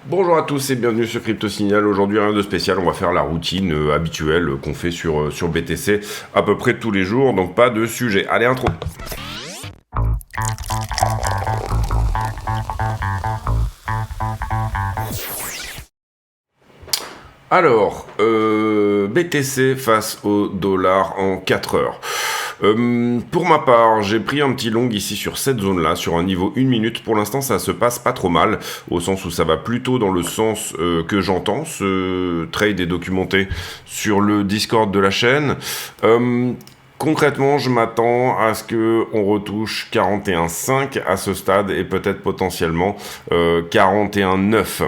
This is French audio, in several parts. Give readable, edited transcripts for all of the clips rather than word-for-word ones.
Bonjour à tous et bienvenue sur Crypto Signal. Aujourd'hui rien de spécial, on va faire la routine habituelle qu'on fait sur BTC à peu près tous les jours, donc pas de sujet. Allez, intro. Alors, BTC face au dollar en 4 heures. Pour ma part, j'ai pris un petit long ici sur cette zone-là, sur un niveau 1 minute. Pour l'instant, ça se passe pas trop mal, au sens où ça va plutôt dans le sens que j'entends. Ce trade est documenté sur le Discord de la chaîne. Concrètement, je m'attends à ce que on retouche 41,5 à ce stade et peut-être potentiellement 41,9.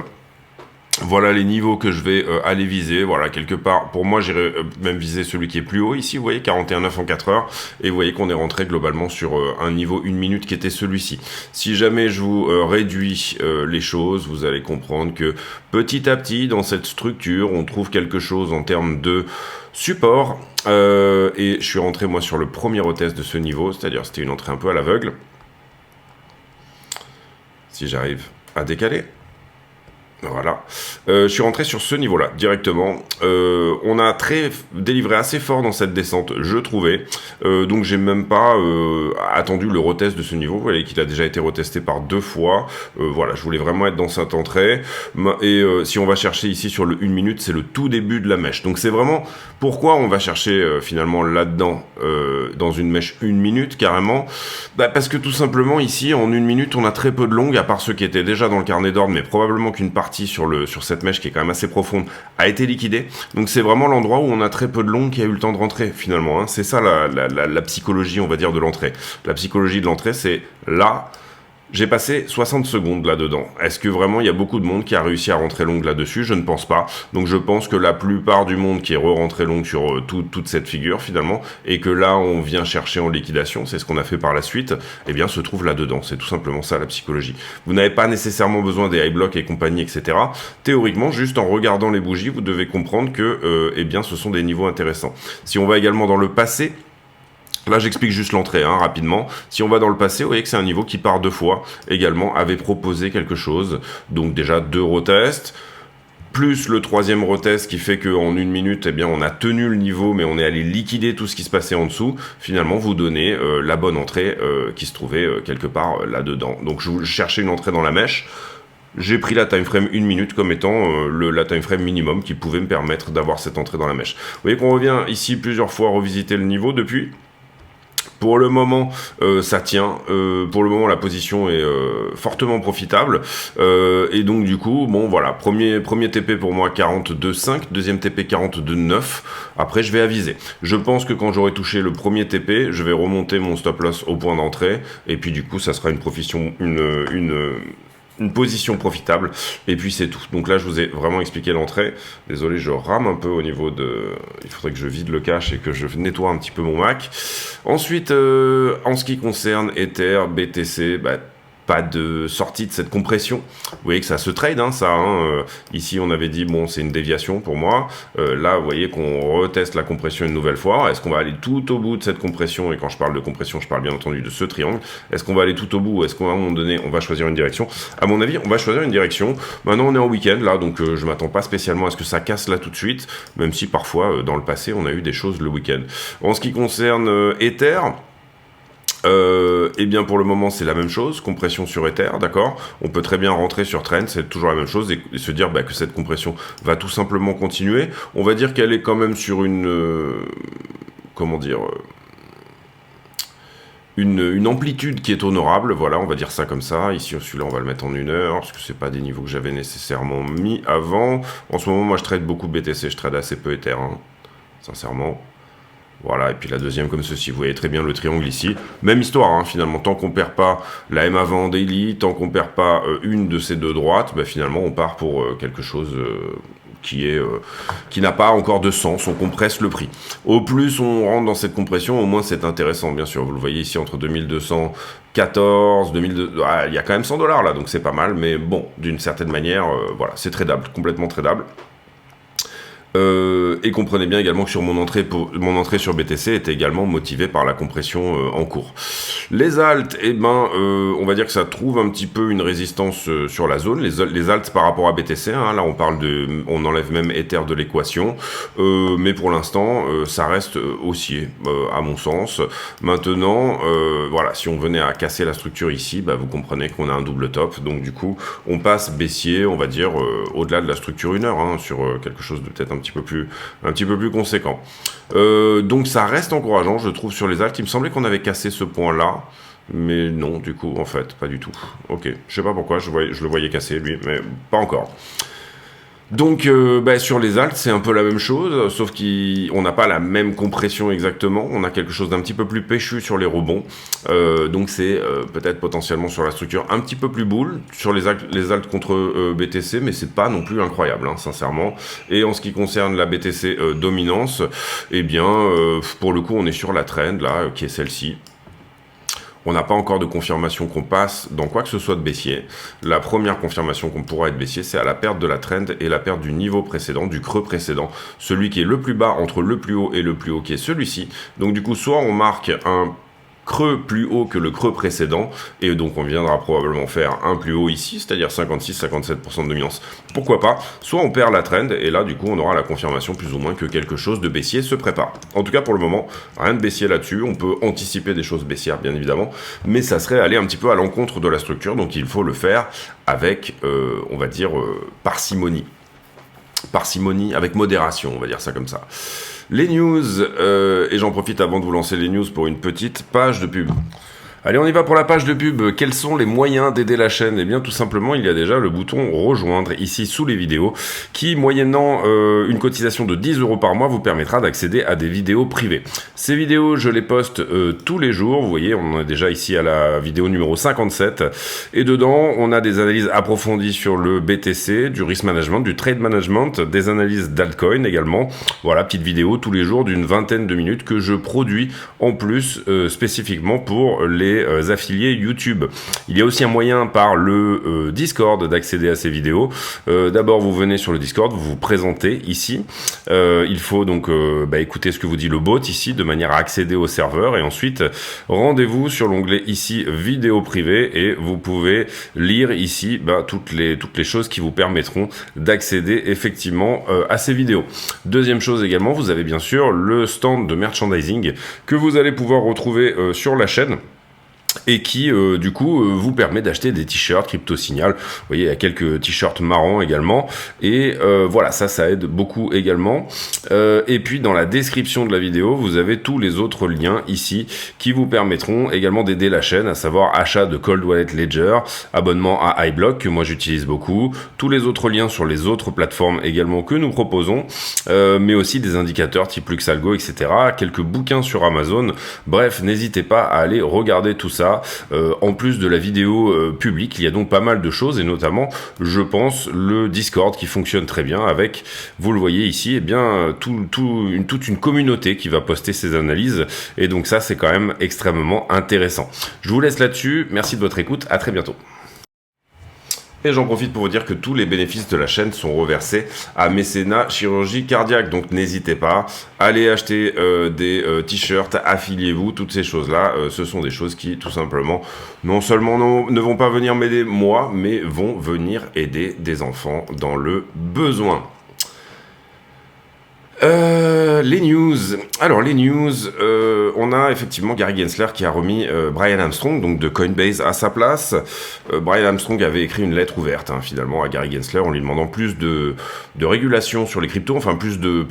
Voilà les niveaux que je vais aller viser. Voilà, quelque part, pour moi, j'irai même viser celui qui est plus haut ici. Vous voyez, 41,9 en 4 heures. Et vous voyez qu'on est rentré globalement sur un niveau 1 minute qui était celui-ci. Si jamais je vous réduis les choses, vous allez comprendre que petit à petit, dans cette structure, on trouve quelque chose en termes de support. Et je suis rentré, moi, sur le premier retest de ce niveau. C'est-à-dire, c'était une entrée un peu à l'aveugle. Si j'arrive à décaler. Voilà, je suis rentré sur ce niveau-là directement. On a délivré assez fort dans cette descente, je trouvais. Donc j'ai même pas attendu le retest de ce niveau. Vous voyez qu'il a déjà été retesté par 2 fois. Voilà, je voulais vraiment être dans cette entrée. Et si on va chercher ici sur le 1 minute, c'est le tout début de la mèche. Donc c'est vraiment pourquoi on va chercher finalement là-dedans dans une mèche 1 minute carrément. Parce que tout simplement ici en 1 minute, on a très peu de longues à part ceux qui étaient déjà dans le carnet d'ordre, mais probablement qu'une partie sur cette mèche qui est quand même assez profonde a été liquidée. Donc c'est vraiment l'endroit où on a très peu de long qui a eu le temps de rentrer finalement. C'est ça la psychologie, on va dire, de l'entrée. La psychologie de l'entrée, c'est là. J'ai passé 60 secondes là-dedans. Est-ce que vraiment il y a beaucoup de monde qui a réussi à rentrer long là-dessus? Je ne pense pas. Donc je pense que la plupart du monde qui est rentré long sur toute cette figure finalement, et que là on vient chercher en liquidation, c'est ce qu'on a fait par la suite, eh bien se trouve là-dedans. C'est tout simplement ça la psychologie. Vous n'avez pas nécessairement besoin des high blocks et compagnie, etc. Théoriquement, juste en regardant les bougies, vous devez comprendre que eh bien ce sont des niveaux intéressants. Si on va également dans le passé, là, j'explique juste l'entrée, rapidement. Si on va dans le passé, vous voyez que c'est un niveau qui, par 2 fois, également, avait proposé quelque chose. Donc déjà, 2 retests, plus le 3e retest qui fait qu'en 1 minute, eh bien, on a tenu le niveau, mais on est allé liquider tout ce qui se passait en dessous. Finalement, vous donnez la bonne entrée qui se trouvait quelque part là-dedans. Donc, je cherchais une entrée dans la mèche. J'ai pris la time frame 1 minute comme étant la time frame minimum qui pouvait me permettre d'avoir cette entrée dans la mèche. Vous voyez qu'on revient ici plusieurs fois revisiter le niveau depuis. Pour le moment, ça tient. Pour le moment, la position est fortement profitable. Et donc, du coup, bon, voilà. Premier TP pour moi, 42,5. Deuxième TP, 42,9. Après, je vais aviser. Je pense que quand j'aurai touché le premier TP, je vais remonter mon stop loss au point d'entrée. Et puis, du coup, ça sera une position profitable, et puis c'est tout. Donc là, je vous ai vraiment expliqué l'entrée. Désolé, je rame un peu au niveau de... Il faudrait que je vide le cache et que je nettoie un petit peu mon Mac. Ensuite, en ce qui concerne Ether, BTC, pas de sortie de cette compression. Vous voyez que ça se trade, ça. Ici, on avait dit, bon, c'est une déviation pour moi. Là, vous voyez qu'on reteste la compression une nouvelle fois. Est-ce qu'on va aller tout au bout de cette compression? Et quand je parle de compression, je parle bien entendu de ce triangle. Est-ce qu'on va aller tout au bout? Ou est-ce qu'à un moment donné, on va choisir une direction? À mon avis, on va choisir une direction. Maintenant, on est en week-end, là, donc je m'attends pas spécialement à ce que ça casse là tout de suite, même si parfois, dans le passé, on a eu des choses le week-end. En ce qui concerne Ether... eh bien pour le moment c'est la même chose, compression sur Ether, d'accord. On peut très bien rentrer sur Trend, c'est toujours la même chose, et se dire que cette compression va tout simplement continuer. On va dire qu'elle est quand même sur une amplitude qui est honorable, voilà, on va dire ça comme ça. Ici, celui-là, on va le mettre en 1 heure, parce que c'est pas des niveaux que j'avais nécessairement mis avant. En ce moment, moi, je trade beaucoup BTC, je trade assez peu Ether, sincèrement. Voilà, et puis la deuxième comme ceci, vous voyez très bien le triangle ici. Même histoire, finalement, tant qu'on perd pas la M avant en daily, tant qu'on perd pas une de ces 2 droites, finalement on part pour quelque chose qui n'a pas encore de sens, on compresse le prix. Au plus on rentre dans cette compression, au moins c'est intéressant, bien sûr. Vous le voyez ici entre 2214, 2002, il y a quand même 100 $ là, donc c'est pas mal, mais bon, d'une certaine manière, voilà, c'est tradable, complètement tradable. Et comprenez bien également que mon entrée sur BTC était également motivée par la compression en cours. Les alts, on va dire que ça trouve un petit peu une résistance sur la zone. Les alts par rapport à BTC, hein, là on enlève même Ether de l'équation, mais pour l'instant ça reste haussier à mon sens. Maintenant, voilà, si on venait à casser la structure ici, vous comprenez qu'on a un double top, donc du coup on passe baissier, on va dire au-delà de la structure 1 heure, hein, sur quelque chose de peut-être un petit peu plus conséquent. Donc ça reste encourageant, je trouve, sur les alts. Il me semblait qu'on avait cassé ce point-là, mais non, du coup, en fait, pas du tout. Ok, je sais pas pourquoi, je le voyais casser, lui, mais pas encore. Donc sur les alts c'est un peu la même chose, sauf qu'on n'a pas la même compression exactement, on a quelque chose d'un petit peu plus péchu sur les rebonds, donc c'est peut-être potentiellement sur la structure un petit peu plus boule, sur les alts contre BTC, mais c'est pas non plus incroyable, hein, sincèrement. Et en ce qui concerne la BTC dominance, pour le coup on est sur la trend là, qui est celle-ci. On n'a pas encore de confirmation qu'on passe dans quoi que ce soit de baissier. La première confirmation qu'on pourra être baissier, c'est à la perte de la trend et la perte du niveau précédent, du creux précédent, celui qui est le plus bas entre le plus haut et le plus haut qui est celui-ci. Donc du coup, soit on marque un creux plus haut que le creux précédent, et donc on viendra probablement faire un plus haut ici, c'est-à-dire 56-57% de dominance, pourquoi pas, soit on perd la trend, et là du coup on aura la confirmation plus ou moins que quelque chose de baissier se prépare. En tout cas pour le moment, rien de baissier là-dessus, on peut anticiper des choses baissières bien évidemment, mais ça serait aller un petit peu à l'encontre de la structure, donc il faut le faire avec, on va dire, parcimonie. Parcimonie, avec modération, on va dire ça comme ça. Les news, et j'en profite avant de vous lancer les news pour une petite page de pub. Allez, on y va pour la page de pub. Quels sont les moyens d'aider la chaîne ? Eh bien, tout simplement, il y a déjà le bouton rejoindre ici sous les vidéos qui, moyennant une cotisation de 10 € par mois, vous permettra d'accéder à des vidéos privées. Ces vidéos, je les poste tous les jours. Vous voyez, on est déjà ici à la vidéo numéro 57. Et dedans, on a des analyses approfondies sur le BTC, du risk management, du trade management, des analyses d'altcoin également. Voilà, petite vidéo tous les jours d'une vingtaine de minutes que je produis en plus spécifiquement pour les affiliés YouTube. Il y a aussi un moyen par le Discord d'accéder à ces vidéos. D'abord, vous venez sur le Discord, vous vous présentez ici. Il faut donc écouter ce que vous dit le bot ici de manière à accéder au serveur, et ensuite rendez-vous sur l'onglet ici vidéo privée et vous pouvez lire ici toutes les choses qui vous permettront d'accéder effectivement à ces vidéos. Deuxième chose également, vous avez bien sûr le stand de merchandising que vous allez pouvoir retrouver sur la chaîne, et qui du coup vous permet d'acheter des t-shirts Crypto Signal. Vous voyez, il y a quelques t-shirts marrants également, et voilà, ça aide beaucoup également. Et puis dans la description de la vidéo, vous avez tous les autres liens ici qui vous permettront également d'aider la chaîne, à savoir achat de Cold Wallet Ledger, abonnement à iBlock que moi j'utilise beaucoup, tous les autres liens sur les autres plateformes également que nous proposons, mais aussi des indicateurs type Luxalgo, etc., quelques bouquins sur Amazon. Bref, n'hésitez pas à aller regarder tout ça. En plus de la vidéo publique, il y a donc pas mal de choses, et notamment, je pense, le Discord qui fonctionne très bien avec, vous le voyez ici, toute une communauté qui va poster ses analyses, et donc ça, c'est quand même extrêmement intéressant. Je vous laisse là-dessus, merci de votre écoute, à très bientôt. Et j'en profite pour vous dire que tous les bénéfices de la chaîne sont reversés à Mécénat Chirurgie Cardiaque. Donc n'hésitez pas, allez acheter des t-shirts, affiliez-vous, toutes ces choses-là. Ce sont des choses qui, tout simplement, non seulement ne vont pas venir m'aider moi, mais vont venir aider des enfants dans le besoin. Les news. Alors les news, on a effectivement Gary Gensler qui a remis Brian Armstrong, donc de Coinbase, à sa place. Brian Armstrong avait écrit une lettre ouverte finalement à Gary Gensler en lui demandant plus de régulation sur les cryptos, enfin plus de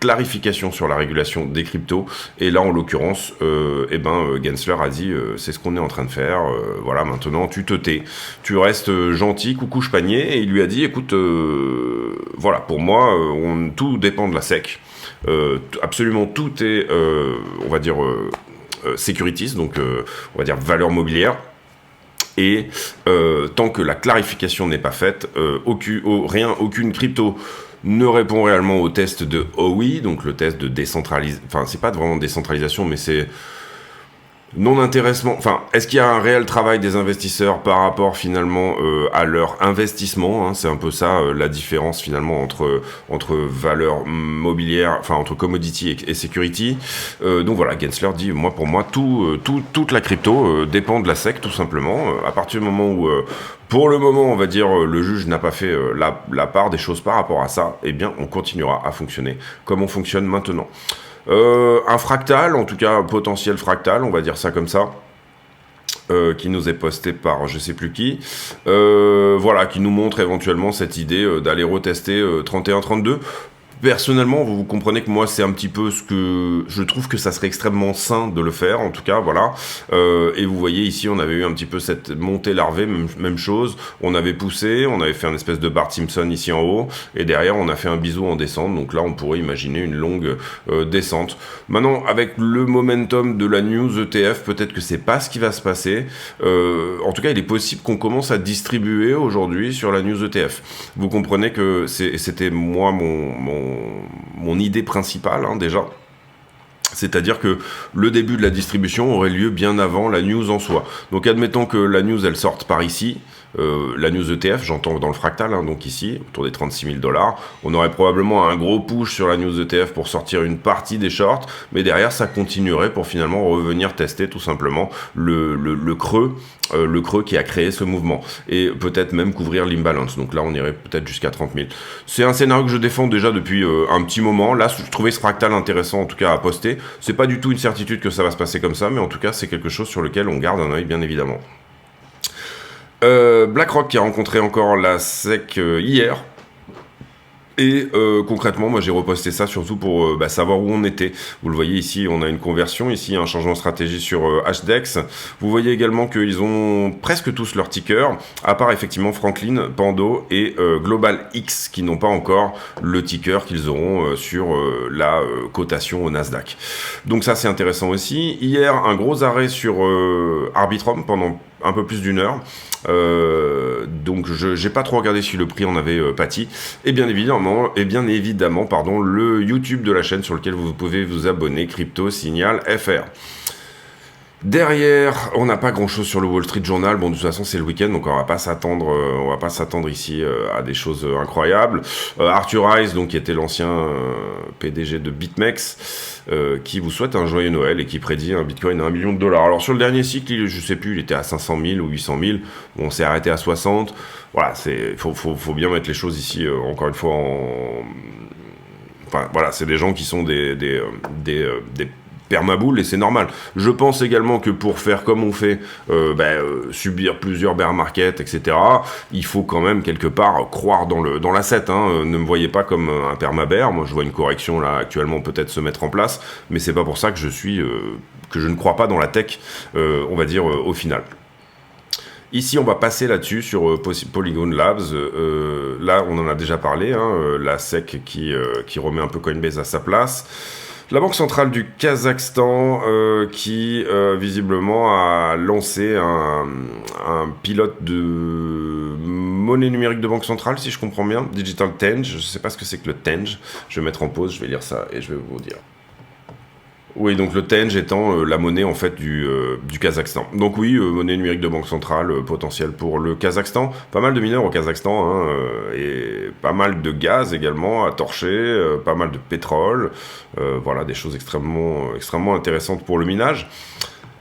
clarification sur la régulation des cryptos, et là en l'occurrence Gensler a dit c'est ce qu'on est en train de faire, voilà, maintenant tu te tais, tu restes gentil, coucouche panier, et il lui a dit écoute, voilà, pour moi tout dépend de la SEC, absolument tout est on va dire securities, donc on va dire valeur mobilière. Et tant que la clarification n'est pas faite, aucune crypto ne répond réellement au test de Howey, donc le test de décentralisation, enfin c'est pas vraiment décentralisation, mais c'est non-intéressement, enfin, est-ce qu'il y a un réel travail des investisseurs par rapport finalement à leur investissement, hein, c'est un peu ça la différence finalement entre valeur mobilière, enfin entre commodity et security. Donc voilà, Gensler dit, pour moi, toute la crypto dépend de la SEC tout simplement. À partir du moment où, pour le moment, on va dire, le juge n'a pas fait la part des choses par rapport à ça, eh bien, on continuera à fonctionner comme on fonctionne maintenant. Un fractal, en tout cas un potentiel fractal, on va dire ça comme ça, qui nous est posté par je sais plus qui, voilà, qui nous montre éventuellement cette idée d'aller retester 31-32. Personnellement, vous comprenez que moi, c'est un petit peu ce que je trouve que ça serait extrêmement sain de le faire, en tout cas, voilà. Et vous voyez ici, on avait eu un petit peu cette montée larvée, même chose. On avait poussé, on avait fait un espèce de Bart Simpson ici en haut, et derrière, on a fait un bisou en descente. Donc là, on pourrait imaginer une longue descente. Maintenant, avec le momentum de la news ETF, peut-être que c'est pas ce qui va se passer. En tout cas, il est possible qu'on commence à distribuer aujourd'hui sur la news ETF. Vous comprenez que c'était moi mon idée principale, hein, déjà. C'est-à-dire que le début de la distribution aurait lieu bien avant la news en soi. Donc admettons que la news elle sorte par ici, la news ETF, j'entends dans le fractal, hein, donc ici, autour des 36 000 $, on aurait probablement un gros push sur la news ETF pour sortir une partie des shorts, mais derrière ça continuerait pour finalement revenir tester tout simplement le creux qui a créé ce mouvement, et peut-être même couvrir l'imbalance. Donc là on irait peut-être jusqu'à 30 000. C'est un scénario que je défends déjà depuis un petit moment. Là je trouvais ce fractal intéressant en tout cas à poster. C'est pas du tout une certitude que ça va se passer comme ça, mais en tout cas c'est quelque chose sur lequel on garde un œil bien évidemment. BlackRock qui a rencontré encore la SEC hier. Et concrètement, moi j'ai reposté ça surtout pour savoir où on était. Vous le voyez ici, on a une conversion, ici un changement de stratégie sur HDEX. Vous voyez également qu'ils ont presque tous leur ticker, à part effectivement Franklin, Pando et Global X qui n'ont pas encore le ticker qu'ils auront sur la cotation au Nasdaq. Donc ça c'est intéressant aussi. Hier, un gros arrêt sur Arbitrum pendant un peu plus d'une heure. Donc j'ai pas trop regardé si le prix en avait pâti. Et bien évidemment, le YouTube de la chaîne sur lequel vous pouvez vous abonner, Crypto Signal FR. Derrière, on n'a pas grand chose sur le Wall Street Journal. Bon, de toute façon, c'est le week-end, donc on va pas s'attendre ici à des choses incroyables. Arthur Hayes, donc qui était l'ancien PDG de BitMEX, qui vous souhaite un joyeux Noël et qui prédit un Bitcoin à $1 million. Alors sur le dernier cycle, je sais plus, il était à 500 000 ou 800 000. Bon, on s'est arrêté à 60. Voilà, faut bien mettre les choses ici encore une fois Enfin, voilà, c'est des gens qui sont des permaboule et c'est normal. Je pense également que pour faire comme on fait, subir plusieurs bear markets, etc., il faut quand même quelque part croire dans l'asset. Hein. Ne me voyez pas comme un perma-bear. Moi, je vois une correction là actuellement peut-être se mettre en place, mais c'est pas pour ça que je ne crois pas dans la tech, on va dire au final. Ici, on va passer là-dessus sur Polygon Labs. Là, on en a déjà parlé, hein, la SEC qui remet un peu Coinbase à sa place. La Banque centrale du Kazakhstan qui visiblement a lancé un pilote de monnaie numérique de banque centrale, si je comprends bien, Digital Tenge. Je ne sais pas ce que c'est que le Tenge. Je vais mettre en pause, je vais lire ça et je vais vous dire. Oui, donc le Tenge étant la monnaie en fait du Kazakhstan. Donc oui, monnaie numérique de banque centrale potentielle pour le Kazakhstan. Pas mal de mineurs au Kazakhstan, hein, et pas mal de gaz également à torcher, pas mal de pétrole. Voilà, des choses extrêmement intéressantes pour le minage.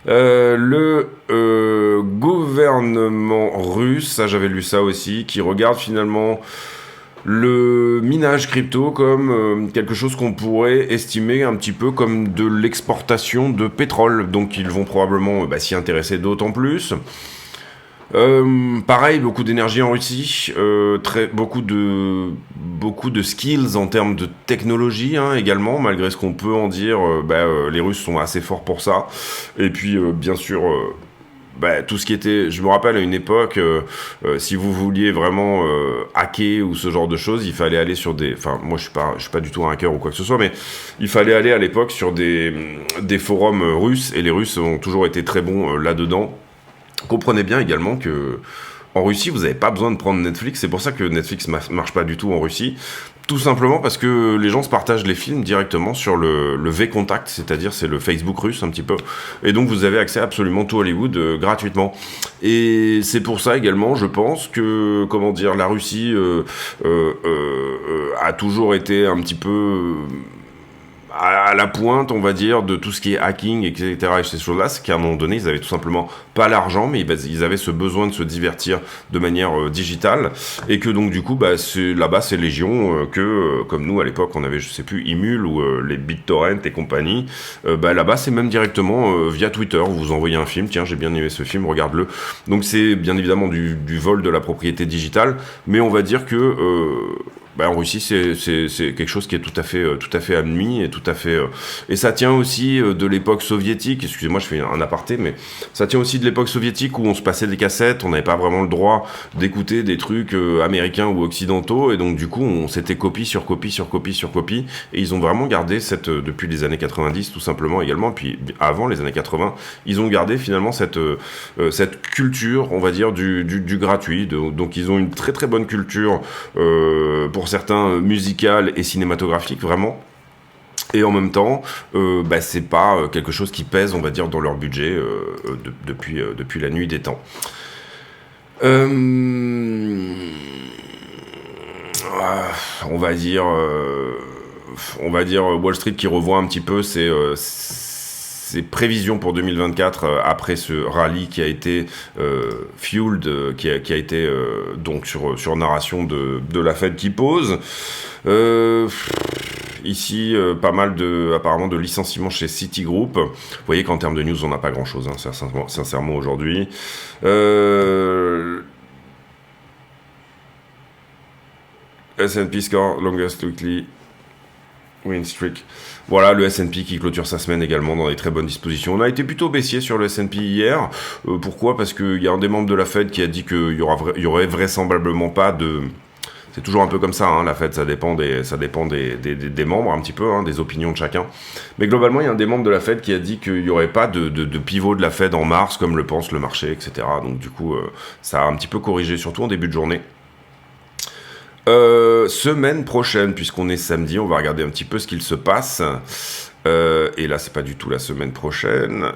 Le gouvernement russe, ça j'avais lu ça aussi, qui regarde finalement le minage crypto comme quelque chose qu'on pourrait estimer un petit peu comme de l'exportation de pétrole. Donc ils vont probablement s'y intéresser d'autant plus. Pareil, beaucoup d'énergie en Russie, beaucoup de skills en termes de technologie, hein, également, malgré ce qu'on peut en dire, les Russes sont assez forts pour ça. Et puis bien sûr tout ce qui était, je me rappelle à une époque, si vous vouliez vraiment hacker ou ce genre de choses, il fallait aller sur moi je suis pas du tout un hacker ou quoi que ce soit, mais il fallait aller à l'époque sur des forums russes, et les Russes ont toujours été très bons là-dedans. Comprenez bien également que en Russie, vous n'avez pas besoin de prendre Netflix. C'est pour ça que Netflix marche pas du tout en Russie. Tout simplement parce que les gens se partagent les films directement sur le V-Contact, c'est-à-dire c'est le Facebook russe un petit peu. Et donc vous avez accès à absolument tout Hollywood gratuitement. Et c'est pour ça également, je pense que, comment dire, la Russie a toujours été un petit peu à la pointe, on va dire, de tout ce qui est hacking, etc. Et ces choses-là, c'est qu'à un moment donné, ils avaient tout simplement pas l'argent, mais ils avaient ce besoin de se divertir de manière digitale, et que donc du coup, là-bas, c'est légion, comme nous à l'époque, on avait, je sais plus, Imul ou les BitTorrent et compagnie. Là-bas, c'est même directement via Twitter, vous envoyez un film, tiens, j'ai bien aimé ce film, regarde-le. Donc c'est bien évidemment du vol de la propriété digitale, mais on va dire que en Russie, c'est quelque chose qui est tout à fait admis et tout à fait. Et ça tient aussi de l'époque soviétique. Excusez-moi, je fais un aparté, mais ça tient aussi de l'époque soviétique où on se passait des cassettes, on n'avait pas vraiment le droit d'écouter des trucs américains ou occidentaux, et donc du coup, on s'était copie sur copie sur copie sur copie, et ils ont vraiment gardé depuis les années 90, tout simplement également, puis avant les années 80, ils ont gardé finalement cette culture, on va dire, du gratuit. Donc ils ont une très très bonne culture pour certains musicales et cinématographiques, vraiment. Et en même temps, c'est pas quelque chose qui pèse, on va dire, dans leur budget depuis la nuit des temps. On va dire Wall Street qui revoit un petit peu ses prévisions pour 2024 après ce rallye qui a été fueled, qui a été donc sur narration de la Fed qui pose. Ici, pas mal apparemment de licenciements chez Citigroup. Vous voyez qu'en termes de news, on n'a pas grand-chose, hein, sincèrement aujourd'hui. S&P score longest weekly win streak. Voilà, le S&P qui clôture sa semaine également dans des très bonnes dispositions. On a été plutôt baissier sur le S&P hier. Pourquoi ? Parce qu'il y a un des membres de la Fed qui a dit qu'il y aurait vraisemblablement pas de... C'est toujours un peu comme ça, hein, la Fed, ça dépend des membres un petit peu, hein, des opinions de chacun. Mais globalement, il y a un des membres de la Fed qui a dit qu'il n'y aurait pas de pivot de la Fed en mars, comme le pense le marché, etc. Donc du coup, ça a un petit peu corrigé, surtout en début de journée. Semaine prochaine, puisqu'on est samedi, on va regarder un petit peu ce qu'il se passe. Et là, c'est pas du tout la semaine prochaine.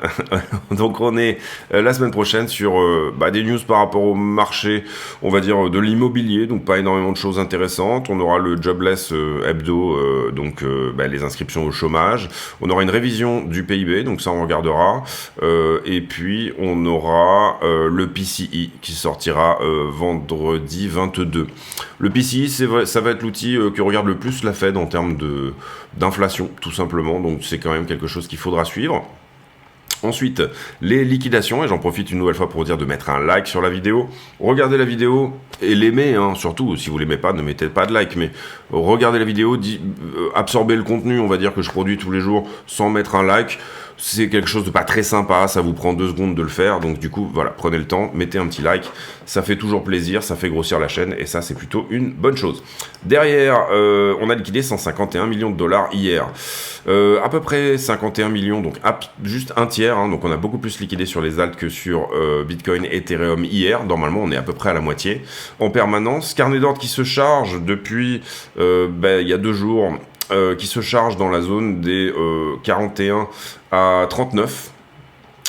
Donc, on est la semaine prochaine sur des news par rapport au marché, on va dire, de l'immobilier. Donc, pas énormément de choses intéressantes. On aura le jobless hebdo, les inscriptions au chômage. On aura une révision du PIB, donc ça, on regardera. Et puis, on aura le PCI qui sortira vendredi 22. Le PCI, ça va être l'outil que regarde le plus la Fed en termes d'inflation, tout simplement. Donc, c'est quand même quelque chose qu'il faudra suivre. Ensuite, les liquidations, et j'en profite une nouvelle fois pour vous dire de mettre un like sur la vidéo. Regardez la vidéo et l'aimez, hein, surtout, si vous l'aimez pas, ne mettez pas de like, mais regardez la vidéo, absorbez le contenu, on va dire, que je produis tous les jours sans mettre un like. C'est quelque chose de pas très sympa, ça vous prend 2 secondes de le faire, donc du coup, voilà, prenez le temps, mettez un petit like, ça fait toujours plaisir, ça fait grossir la chaîne, et ça, c'est plutôt une bonne chose. Derrière, on a liquidé 151 millions de dollars hier. À peu près 51 millions, donc juste un tiers, hein, donc on a beaucoup plus liquidé sur les alts que sur Bitcoin et Ethereum hier. Normalement, on est à peu près à la moitié en permanence. Carnet d'ordre qui se charge depuis il y a 2 jours, qui se charge dans la zone des 41 à 39.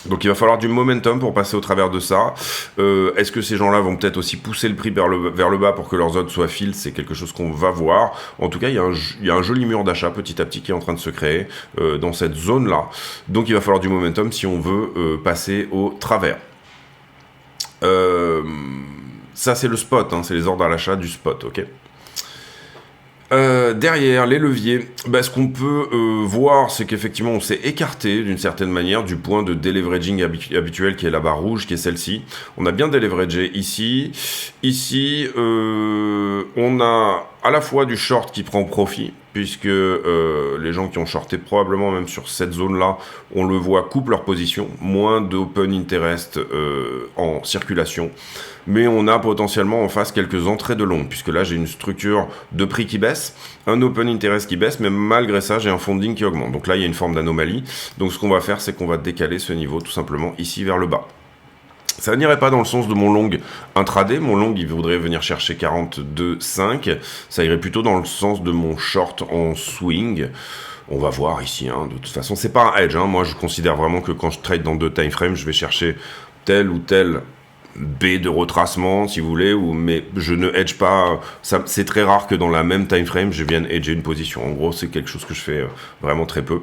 Donc il va falloir du momentum pour passer au travers de ça. Est-ce que ces gens-là vont peut-être aussi pousser le prix vers le bas pour que leurs odds soient fill? C'est quelque chose qu'on va voir. En tout cas, il y a un joli mur d'achat petit à petit qui est en train de se créer dans cette zone-là. Donc il va falloir du momentum si on veut passer au travers. Ça c'est le spot, hein, c'est les ordres à l'achat du spot, ok. Derrière les leviers, ce qu'on peut voir, c'est qu'effectivement on s'est écarté d'une certaine manière du point de deleveraging habituel qui est la barre rouge, qui est celle-ci. On a bien deleveragé ici. Ici, on a à la fois du short qui prend profit, puisque les gens qui ont shorté probablement même sur cette zone-là, on le voit, coupent leur position, moins d'open interest en circulation. Mais on a potentiellement en face quelques entrées de long, puisque là j'ai une structure de prix qui baisse, un open interest qui baisse, mais malgré ça j'ai un funding qui augmente. Donc là il y a une forme d'anomalie. Donc ce qu'on va faire, c'est qu'on va décaler ce niveau tout simplement ici vers le bas. Ça n'irait pas dans le sens de mon long intraday. Mon long, il voudrait venir chercher 42,5. Ça irait plutôt dans le sens de mon short en swing. On va voir ici. Hein. De toute façon, c'est pas un hedge. Hein. Moi, je considère vraiment que quand je trade dans 2 time frames, je vais chercher tel ou tel B de retracement, si vous voulez, mais je ne hedge pas. C'est très rare que dans la même time frame, je vienne hedger une position. En gros, c'est quelque chose que je fais vraiment très peu.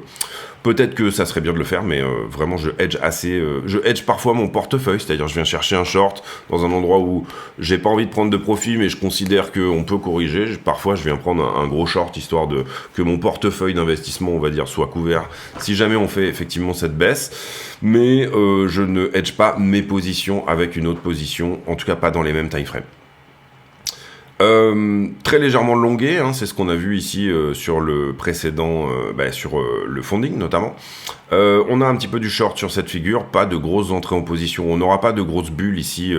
Peut-être que ça serait bien de le faire, mais vraiment, je hedge assez. Je hedge parfois mon portefeuille, c'est-à-dire je viens chercher un short dans un endroit où j'ai pas envie de prendre de profit, mais je considère qu'on peut corriger. Parfois, je viens prendre un gros short, histoire que mon portefeuille d'investissement, on va dire, soit couvert, si jamais on fait effectivement cette baisse. Mais je ne hedge pas mes positions avec une autre position, en tout cas pas dans les mêmes time frames. Très légèrement longué, hein, c'est ce qu'on a vu ici sur le précédent, sur le funding notamment. On a un petit peu du short sur cette figure, pas de grosses entrées en position. On n'aura pas de grosses bulles ici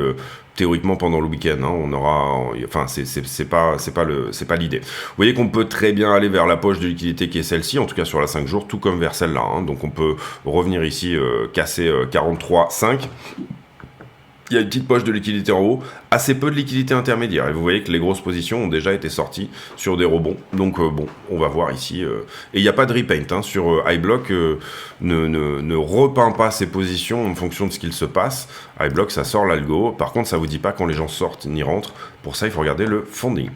théoriquement pendant le week-end. Hein, on aura, enfin c'est pas l'idée. Vous voyez qu'on peut très bien aller vers la poche de liquidité qui est celle-ci, en tout cas sur la 5 jours, tout comme vers celle-là. Hein, donc on peut revenir ici casser 43,5. Il y a une petite poche de liquidité en haut, assez peu de liquidité intermédiaire. Et vous voyez que les grosses positions ont déjà été sorties sur des rebonds. Donc bon, on va voir ici. Et il n'y a pas de repaint. Hein, sur iBlock, ne repeint pas ses positions en fonction de ce qu'il se passe. iBlock, ça sort l'algo. Par contre, ça ne vous dit pas quand les gens sortent ni rentrent. Pour ça, il faut regarder le funding.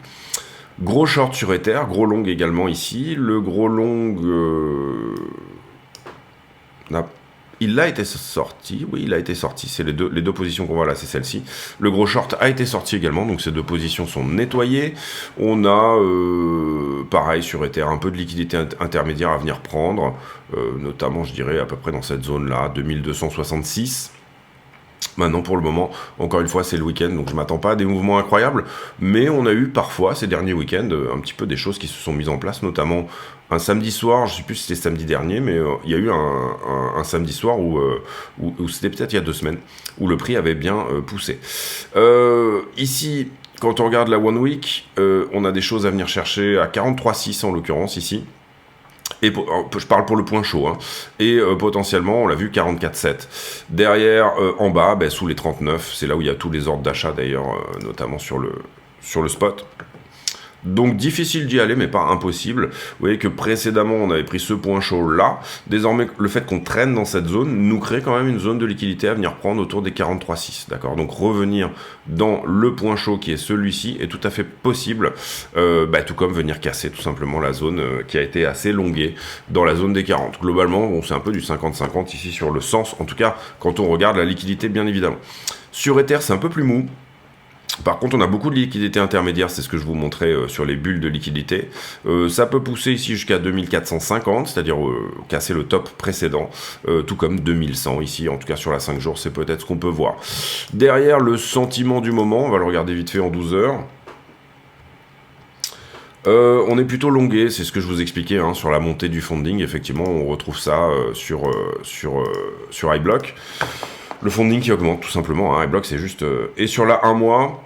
Gros short sur Ether, gros long également ici. Le gros long... Il a été sorti, oui, il a été sorti. C'est les deux positions qu'on voit là, c'est celle-ci. Le gros short a été sorti également, donc ces deux positions sont nettoyées. On a, pareil sur Ether, un peu de liquidité intermédiaire à venir prendre, notamment, je dirais, à peu près dans cette zone-là, 2266. Maintenant, pour le moment, encore une fois, c'est le week-end, donc je ne m'attends pas à des mouvements incroyables, mais on a eu parfois, ces derniers week-ends, un petit peu des choses qui se sont mises en place, notamment un samedi soir, je ne sais plus si c'était samedi dernier, mais il y a eu un samedi soir où c'était peut-être il y a 2 semaines, où le prix avait bien poussé. Ici, quand on regarde la One Week, on a des choses à venir chercher à 43,6 en l'occurrence, ici. Et je parle pour le point chaud, hein. Et potentiellement, on l'a vu, 44,7. Derrière, en bas, sous les 39, c'est là où il y a tous les ordres d'achat d'ailleurs, notamment sur le spot. Donc difficile d'y aller, mais pas impossible. Vous voyez que précédemment, on avait pris ce point chaud là. Désormais, le fait qu'on traîne dans cette zone nous crée quand même une zone de liquidité à venir prendre autour des 43,6. D'accord. Donc revenir dans le point chaud qui est celui-ci est tout à fait possible. Tout comme venir casser tout simplement la zone qui a été assez longuée dans la zone des 40. Globalement, bon, c'est un peu du 50-50 ici sur le sens. En tout cas, quand on regarde la liquidité, bien évidemment. Sur Ether, c'est un peu plus mou. Par contre, on a beaucoup de liquidité intermédiaire, c'est ce que je vous montrais sur les bulles de liquidité. Ça peut pousser ici jusqu'à 2450, c'est-à-dire casser le top précédent, tout comme 2100 ici, en tout cas sur la 5 jours, c'est peut-être ce qu'on peut voir. Derrière, le sentiment du moment, on va le regarder vite fait en 12 heures. On est plutôt longué, c'est ce que je vous expliquais hein, sur la montée du funding, effectivement, on retrouve ça sur iBlock. Le funding qui augmente tout simplement, hein, iBlock c'est juste... Et sur la 1 mois,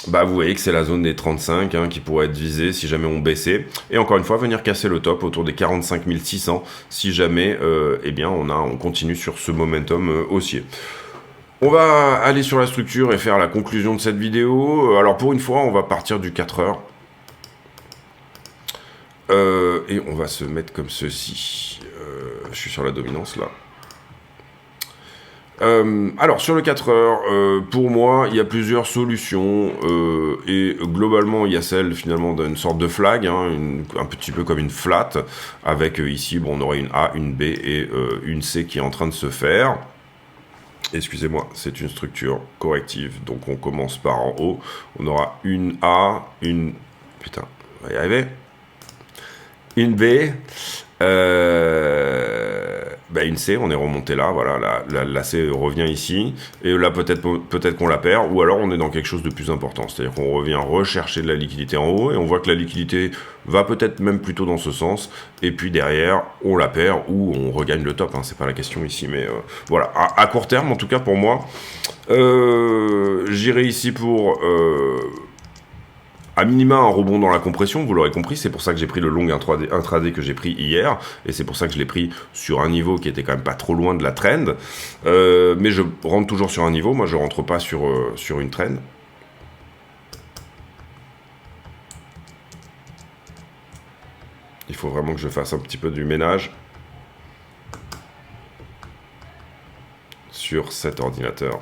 vous voyez que c'est la zone des 35 hein, qui pourrait être visée si jamais on baissait. Et encore une fois, venir casser le top autour des 45 600 si jamais on continue sur ce momentum haussier. On va aller sur la structure et faire la conclusion de cette vidéo. Alors pour une fois, on va partir du 4 heures. Et on va se mettre comme ceci. Je suis sur la dominance là. Alors sur le 4 heures, pour moi il y a plusieurs solutions et globalement il y a celle finalement d'une sorte de flag, hein, un petit peu comme une flat avec ici on aurait une A, une B et une C qui est en train de se faire. Excusez-moi, c'est une structure corrective, donc on commence par en haut, on aura une A, une... Putain, on va y arriver. Une B, une C, on est remonté là, voilà, la C revient ici, et là peut-être qu'on la perd, ou alors on est dans quelque chose de plus important, c'est-à-dire qu'on revient rechercher de la liquidité en haut, et on voit que la liquidité va peut-être même plutôt dans ce sens, et puis derrière, on la perd, ou on regagne le top, hein, c'est pas la question ici, mais voilà, à court terme, en tout cas pour moi, j'irai ici pour... à minima un rebond dans la compression, vous l'aurez compris, c'est pour ça que j'ai pris le long intraday que j'ai pris hier, et c'est pour ça que je l'ai pris sur un niveau qui était quand même pas trop loin de la trend, mais je rentre toujours sur un niveau, moi je rentre pas sur une trend. Il faut vraiment que je fasse un petit peu du ménage sur cet ordinateur.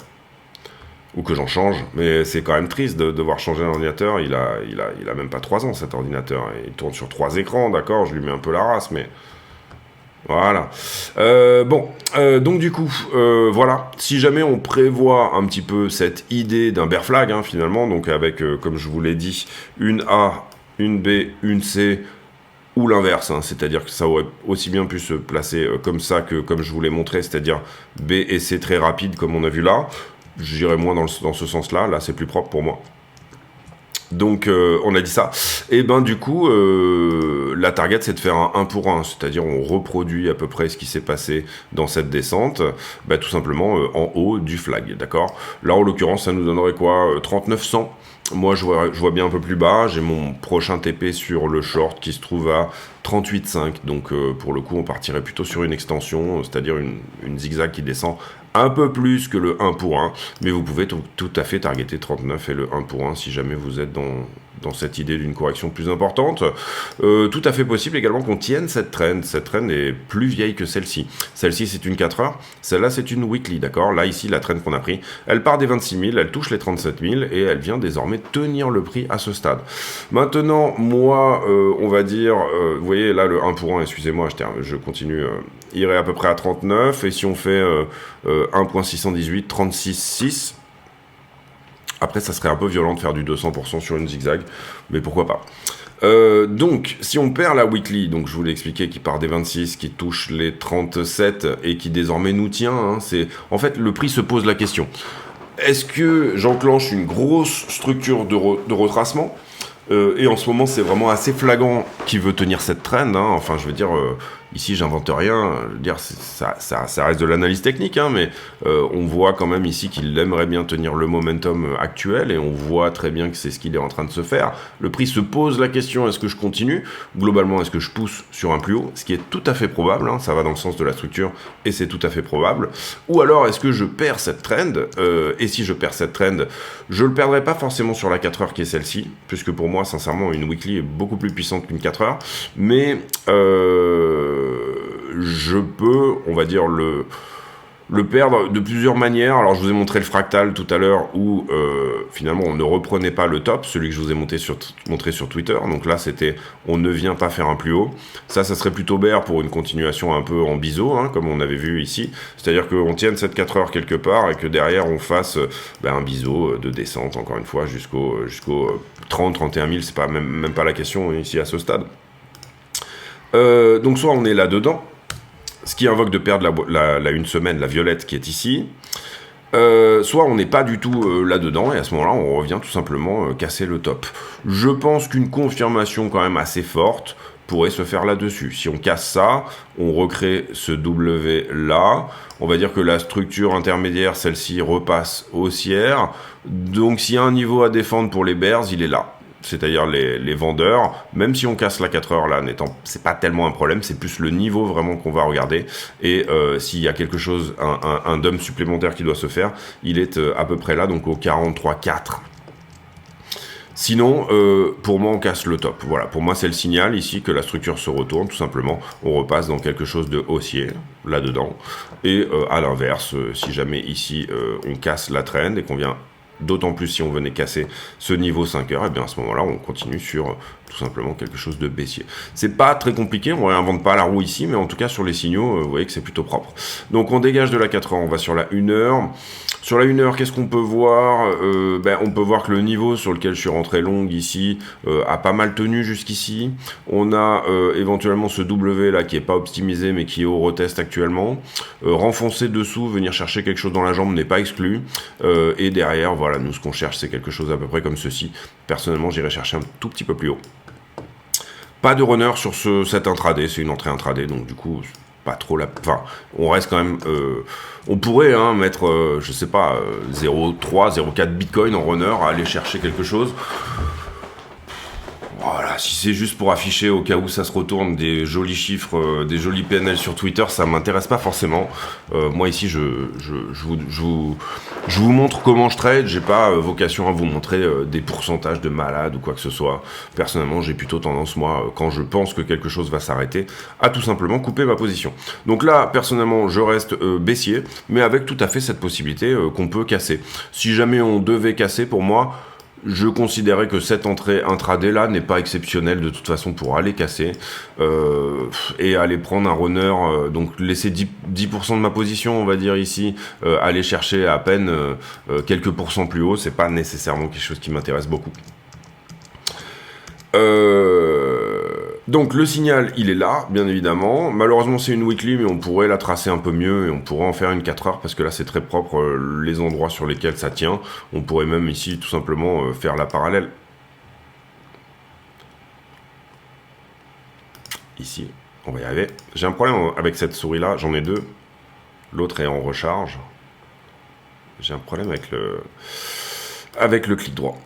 Ou que j'en change, mais c'est quand même triste de devoir changer un ordinateur. Il a même pas 3 ans cet ordinateur. Il tourne sur 3 écrans, d'accord, je lui mets un peu la race, mais voilà. Donc du coup, voilà. Si jamais on prévoit un petit peu cette idée d'un bear flag, hein, finalement, donc avec, comme je vous l'ai dit, une A, une B, une C, ou l'inverse, hein, c'est-à-dire que ça aurait aussi bien pu se placer comme ça que comme je vous l'ai montré, c'est-à-dire B et C très rapide comme on a vu là. J'irai moins dans ce sens-là, là c'est plus propre pour moi. Donc on a dit ça, et ben du coup la target c'est de faire un 1 pour 1, c'est-à-dire on reproduit à peu près ce qui s'est passé dans cette descente, bah, tout simplement en haut du flag, d'accord. Là en l'occurrence ça nous donnerait quoi, 3900. Moi je vois bien un peu plus bas, j'ai mon prochain TP sur le short qui se trouve à 38,5, donc pour le coup on partirait plutôt sur une extension, c'est-à-dire une zigzag qui descend un peu plus que le 1 pour 1, mais vous pouvez tout à fait targeter 39 et le 1 pour 1 si jamais vous êtes dans cette idée d'une correction plus importante. Tout à fait possible également qu'on tienne cette trend. Cette trend est plus vieille que celle-ci. Celle-ci c'est une 4 heures, celle-là c'est une weekly, d'accord. Là ici la trend qu'on a pris, elle part des 26 000, elle touche les 37 000 et elle vient désormais tenir le prix à ce stade. Maintenant, moi, on va dire, vous voyez là le 1 pour 1, excusez-moi, je continue, irait à peu près à 39, et si on fait 1.618, 36,6, après ça serait un peu violent de faire du 200% sur une zigzag, mais pourquoi pas. Donc, si on perd la weekly, donc je vous l'ai expliqué, qui part des 26, qui touche les 37 et qui désormais nous tient, hein, en fait le prix se pose la question. Est-ce que j'enclenche une grosse structure de retracement, et en ce moment c'est vraiment assez flagrant qui veut tenir cette trend, hein. Enfin je veux dire, ici j'invente rien, je veux dire, ça reste de l'analyse technique, hein, mais on voit quand même ici qu'il aimerait bien tenir le momentum actuel, et on voit très bien que c'est ce qu'il est en train de se faire. Le prix se pose la question, est-ce que je continue? Globalement, est-ce que je pousse sur un plus haut? Ce qui est tout à fait probable, hein, ça va dans le sens de la structure, et c'est tout à fait probable. Ou alors, est-ce que je perds cette trend? Et si je perds cette trend, je le perdrai pas forcément sur la 4 heures qui est celle-ci, puisque pour moi, sincèrement, une weekly est beaucoup plus puissante qu'une 4 heures, mais je peux, on va dire, le perdre de plusieurs manières. Alors je vous ai montré le fractal tout à l'heure où finalement on ne reprenait pas le top, celui que je vous ai montré sur Twitter. Donc là c'était on ne vient pas faire un plus haut. Ça serait plutôt bear pour une continuation un peu en biseau, hein, comme on avait vu ici. C'est-à-dire qu'on tienne cette 4 heures quelque part et que derrière on fasse un biseau de descente, encore une fois, jusqu'au 30-31 000, c'est pas même pas la question ici à ce stade. Donc soit on est là-dedans, ce qui invoque de perdre la une semaine, la violette qui est ici, soit on n'est pas du tout là-dedans, et à ce moment-là, on revient tout simplement casser le top. Je pense qu'une confirmation quand même assez forte pourrait se faire là-dessus. Si on casse ça, on recrée ce W là, on va dire que la structure intermédiaire, celle-ci, repasse haussière, donc s'il y a un niveau à défendre pour les bears, il est là. C'est-à-dire les vendeurs, même si on casse la 4 heures là, c'est pas tellement un problème, c'est plus le niveau vraiment qu'on va regarder, et s'il y a quelque chose, un dump supplémentaire qui doit se faire, il est à peu près là, donc au 43,4. Sinon, pour moi, on casse le top. Voilà, pour moi, c'est le signal ici que la structure se retourne, tout simplement. On repasse dans quelque chose de haussier, là-dedans. Et à l'inverse, si jamais ici, on casse la trend et qu'on vient, d'autant plus si on venait casser ce niveau 5 heures, et bien à ce moment-là, on continue sur tout simplement quelque chose de baissier. C'est pas très compliqué, on réinvente pas la roue ici, mais en tout cas, sur les signaux, vous voyez que c'est plutôt propre. Donc, on dégage de la 4 heures, on va sur la 1 heure. Sur la 1 heure, qu'est-ce qu'on peut voir? On peut voir que le niveau sur lequel je suis rentré long ici a pas mal tenu jusqu'ici. On a éventuellement ce W là qui est pas optimisé mais qui est au retest actuellement. Renfoncer dessous, venir chercher quelque chose dans la jambe n'est pas exclu. Et derrière, voilà, nous ce qu'on cherche c'est quelque chose à peu près comme ceci. Personnellement, j'irai chercher un tout petit peu plus haut. Pas de runner sur cet intraday, c'est une entrée intraday, donc du coup... pas trop enfin, on reste quand même, on pourrait mettre, je sais pas, 0,3, 0,4 bitcoin en runner à aller chercher quelque chose. Voilà, si c'est juste pour afficher au cas où ça se retourne des jolis chiffres, des jolis PNL sur Twitter, ça m'intéresse pas forcément. Moi ici, je vous montre comment je trade. J'ai pas vocation à vous montrer des pourcentages de malades ou quoi que ce soit. Personnellement, j'ai plutôt tendance, moi, quand je pense que quelque chose va s'arrêter, à tout simplement couper ma position. Donc là, personnellement, je reste baissier, mais avec tout à fait cette possibilité qu'on peut casser. Si jamais on devait casser, pour moi, je considérais que cette entrée intraday là n'est pas exceptionnelle de toute façon pour aller casser et aller prendre un runner, donc laisser 10% de ma position, on va dire ici, aller chercher à peine quelques pourcents plus haut, c'est pas nécessairement quelque chose qui m'intéresse beaucoup. Donc le signal, il est là, bien évidemment. Malheureusement, c'est une weekly, mais on pourrait la tracer un peu mieux et on pourrait en faire une 4 heures parce que là, c'est très propre les endroits sur lesquels ça tient. On pourrait même ici, tout simplement, faire la parallèle. Ici, on va y arriver. J'ai un problème avec cette souris-là, j'en ai deux. L'autre est en recharge. J'ai un problème avec le clic droit.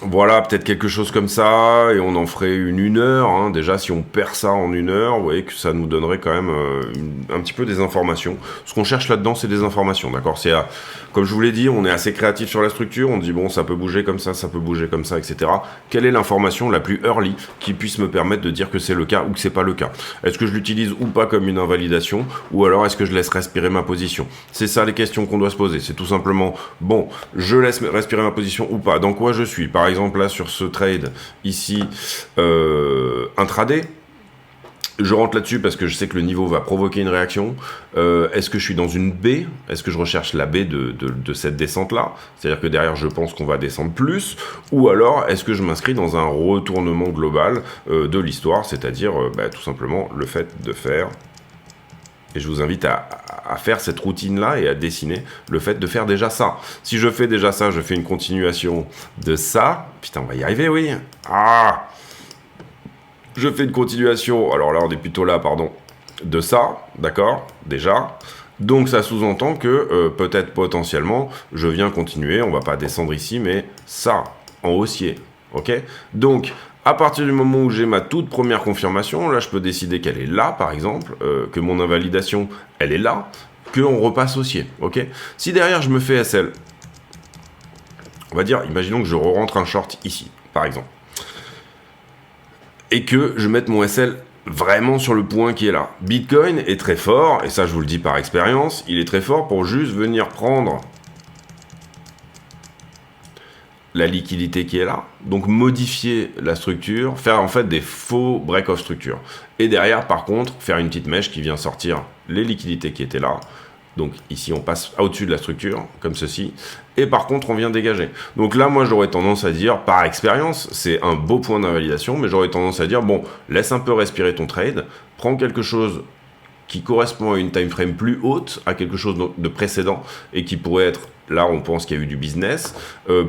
Voilà, peut-être quelque chose comme ça, et on en ferait une heure. Hein. Déjà, si on perd ça en une heure, vous voyez que ça nous donnerait quand même un petit peu des informations. Ce qu'on cherche là-dedans, c'est des informations, d'accord ? Comme je vous l'ai dit, on est assez créatif sur la structure, on dit bon, ça peut bouger comme ça peut bouger comme ça, etc. Quelle est l'information la plus early qui puisse me permettre de dire que c'est le cas ou que c'est pas le cas ? Est-ce que je l'utilise ou pas comme une invalidation, ou alors est-ce que je laisse respirer ma position ? C'est ça les questions qu'on doit se poser, c'est tout simplement, bon, je laisse respirer ma position ou pas ? Dans quoi je suis ? Par exemple, là, sur ce trade, ici, intraday, je rentre là-dessus parce que je sais que le niveau va provoquer une réaction. Est-ce que je suis dans une baie ? Est-ce que je recherche la baie de cette descente-là ? C'est-à-dire que derrière, je pense qu'on va descendre plus. Ou alors, est-ce que je m'inscris dans un retournement global de l'histoire ? C'est-à-dire, tout simplement, le fait de faire... Et je vous invite à faire cette routine-là et à dessiner le fait de faire déjà ça. Si je fais déjà ça, je fais une continuation de ça. Putain, on va y arriver, oui. Ah ! Je fais une continuation, alors là, on est plutôt là, pardon, de ça, d'accord, déjà. Donc, ça sous-entend que, peut-être potentiellement, je viens continuer, on va pas descendre ici, mais ça, en haussier, ok ? Donc... à partir du moment où j'ai ma toute première confirmation, là je peux décider qu'elle est là par exemple, que mon invalidation elle est là, qu'on repasse haussier, ok ? Si derrière je me fais SL, on va dire, imaginons que je rentre un short ici, par exemple, et que je mette mon SL vraiment sur le point qui est là. Bitcoin est très fort, et ça je vous le dis par expérience, il est très fort pour juste venir prendre la liquidité qui est là, donc modifier la structure, faire en fait des faux break-off structure. Et derrière, par contre, faire une petite mèche qui vient sortir les liquidités qui étaient là. Donc ici, on passe au-dessus de la structure, comme ceci. Et par contre, on vient dégager. Donc là, moi, j'aurais tendance à dire, par expérience, c'est un beau point d'invalidation, mais j'aurais tendance à dire, bon, laisse un peu respirer ton trade, prends quelque chose qui correspond à une time frame plus haute, à quelque chose de précédent, et qui pourrait être... là, on pense qu'il y a eu du business,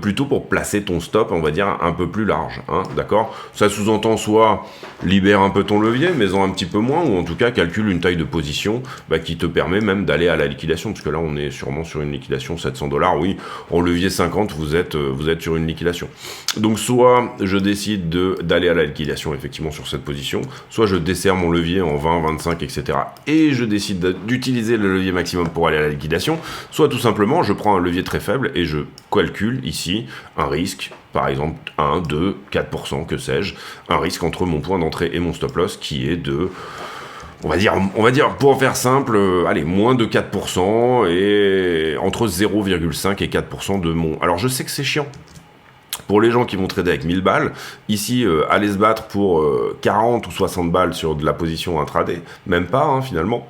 plutôt pour placer ton stop, on va dire, un peu plus large, hein, d'accord ? Ça sous-entend soit libère un peu ton levier, mais en un petit peu moins, ou en tout cas calcule une taille de position qui te permet même d'aller à la liquidation, parce que là, on est sûrement sur une liquidation $700, oui, en levier 50, vous êtes sur une liquidation. Donc, soit je décide d'aller à la liquidation, effectivement, sur cette position, soit je desserre mon levier en 20, 25, etc., et je décide d'utiliser le levier maximum pour aller à la liquidation, soit tout simplement, je prends un levier très faible et je calcule ici un risque, par exemple 1, 2, 4%, que sais-je, un risque entre mon point d'entrée et mon stop loss qui est de, on va dire pour faire simple, allez, moins de 4% et entre 0,5 et 4% de mon... Alors je sais que c'est chiant. Pour les gens qui vont trader avec 1000 balles, ici, aller se battre pour 40 ou 60 balles sur de la position intraday, même pas, hein, finalement.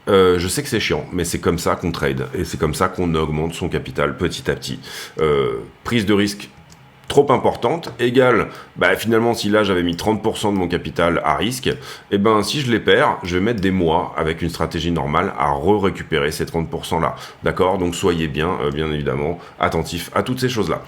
Je sais que c'est chiant, mais c'est comme ça qu'on trade, et c'est comme ça qu'on augmente son capital petit à petit. Prise de risque trop importante, égale, finalement, si là j'avais mis 30% de mon capital à risque, et si je les perds, je vais mettre des mois avec une stratégie normale à récupérer ces 30% là. D'accord ? Donc soyez bien évidemment, attentifs à toutes ces choses-là.